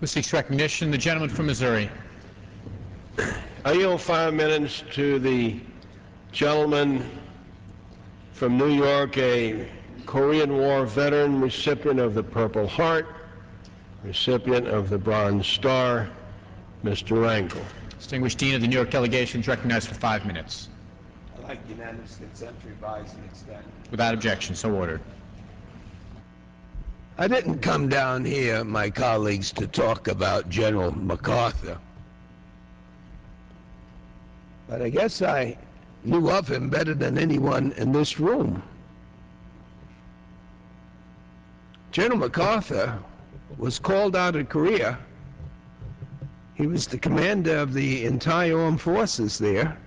Who seeks recognition? The gentleman from Missouri. I yield 5 minutes to the gentleman from New York, a Korean War veteran, recipient of the Purple Heart, recipient of the Bronze Star, Mr. Rangel. Distinguished Dean of the New York delegation is recognized for 5 minutes. I'd like unanimous consent to revise and extend. Without objection, so ordered. I didn't come down here, my colleagues, to talk about General MacArthur. But I guess I knew of him better than anyone in this room. General MacArthur was called out of Korea. He was the commander of the entire armed forces there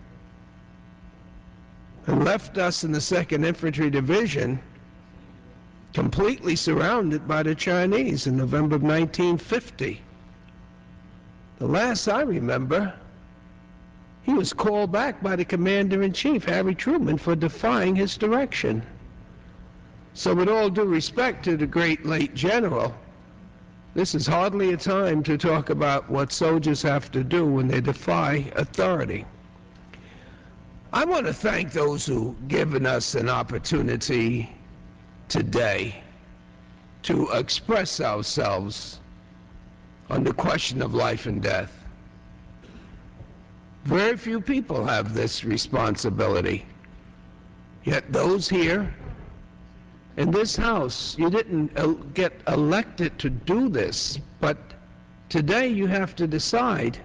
and left us in the 2nd Infantry Division completely surrounded by the Chinese in November of 1950. The last I remember, he was called back by the Commander-in-Chief, Harry Truman, for defying his direction. So with all due respect to the great late general, this is hardly a time to talk about what soldiers have to do when they defy authority. I want to thank those who've given us an opportunity today to express ourselves on the question of life and death. Very few people have this responsibility. Yet those here in this House, you didn't get elected to do this, but today you have to decide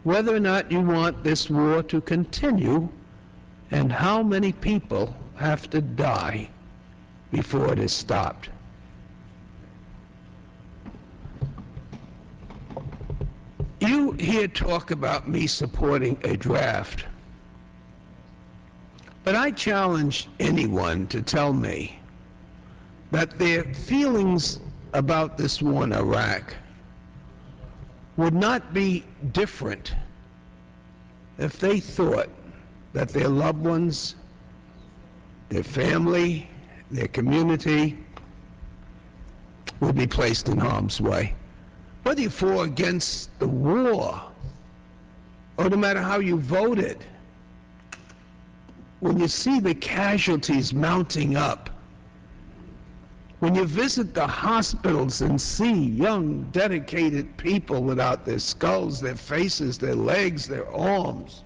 whether or not you want this war to continue and how many people have to die before it is stopped. You hear talk about me supporting a draft, but I challenge anyone to tell me that their feelings about this war in Iraq would not be different if they thought that their loved ones, their family, their community would be placed in harm's way. Whether you're for or against the war, or no matter how you voted, when you see the casualties mounting up, when you visit the hospitals and see young, dedicated people without their skulls, their faces, their legs, their arms,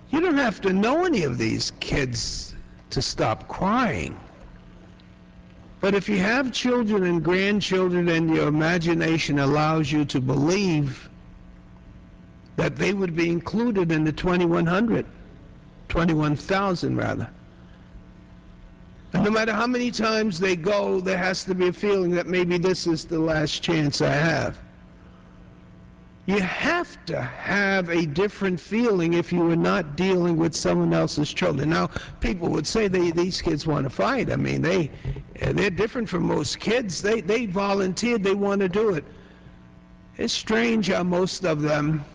you don't have to know any of these kids to stop crying. But if you have children and grandchildren and your imagination allows you to believe that they would be included in the 21,000 rather, and no matter how many times they go, there has to be a feeling that maybe this is the last chance I have. You have to have a different feeling if you are not dealing with someone else's children. Now, people would say these kids want to fight. I mean, they're different from most kids. They volunteered. They want to do it. It's strange how most of them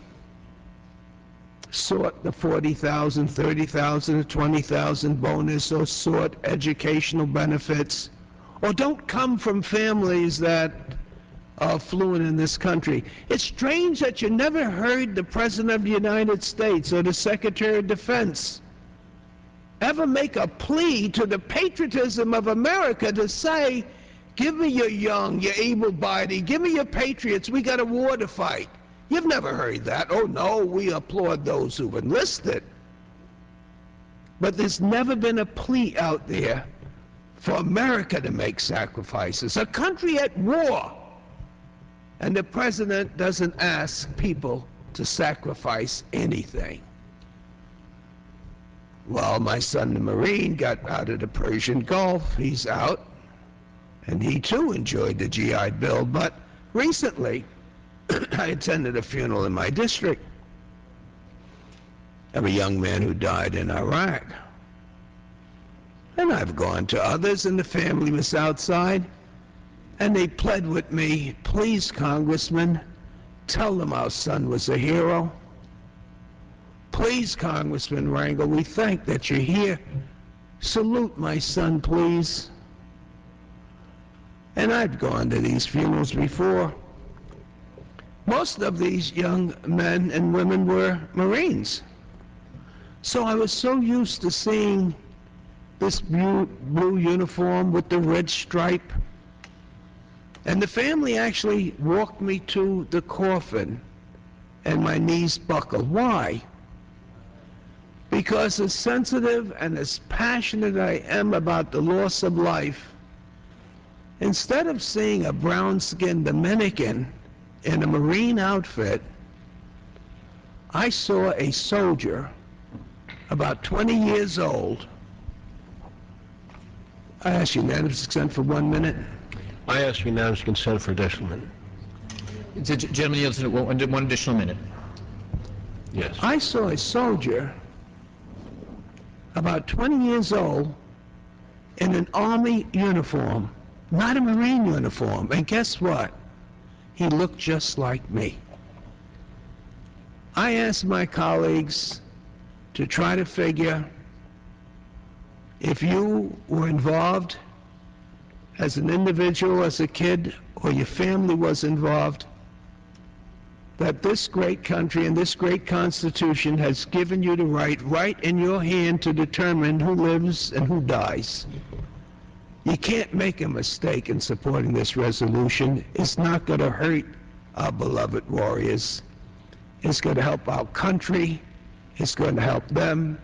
sought the 40,000, 30,000, or 20,000 bonus, or sought educational benefits, or don't come from families that are affluent in this country. It's strange that you never heard the President of the United States or the Secretary of Defense ever make a plea to the patriotism of America to say, give me your young, your able-bodied, give me your patriots, we got a war to fight. You've never heard that. Oh no, we applaud those who've enlisted. But there's never been a plea out there for America to make sacrifices. A country at war, and the President doesn't ask people to sacrifice anything. Well, my son, the Marine, got out of the Persian Gulf. He's out, and he too enjoyed the GI Bill. But recently, I attended a funeral in my district of a young man who died in Iraq. And I've gone to others, and the family was outside, and they pled with me, please, Congressman, tell them our son was a hero. Please, Congressman Rangel, we thank that you're here. Salute my son, please. And I've gone to these funerals before. Most of these young men and women were Marines. So I was so used to seeing this blue uniform with the red stripe. And the family actually walked me to the coffin, and my knees buckled. Why? Because as sensitive and as passionate I am about the loss of life, instead of seeing a brown-skinned Dominican in a Marine outfit, I saw a soldier about 20 years old. I ask unanimous consent for 1 minute. I ask unanimous consent for additional minute. The gentleman yields one additional minute. Yes. I saw a soldier about 20 years old in an Army uniform, not a Marine uniform. And guess what? He looked just like me. I asked my colleagues to try to figure if you were involved as an individual, as a kid, or your family was involved, that this great country and this great Constitution has given you the right in your hand to determine who lives and who dies. You can't make a mistake in supporting this resolution. It's not going to hurt our beloved warriors. It's going to help our country. It's going to help them.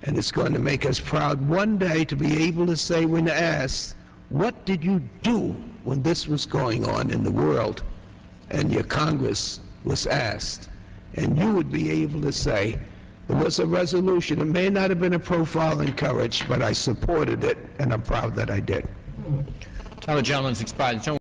And it's going to make us proud one day to be able to say, when asked, what did you do when this was going on in the world? And your Congress was asked. And you would be able to say, there was a resolution. It may not have been a profile in courage, but I supported it, and I'm proud that I did. Time of the gentleman's expired.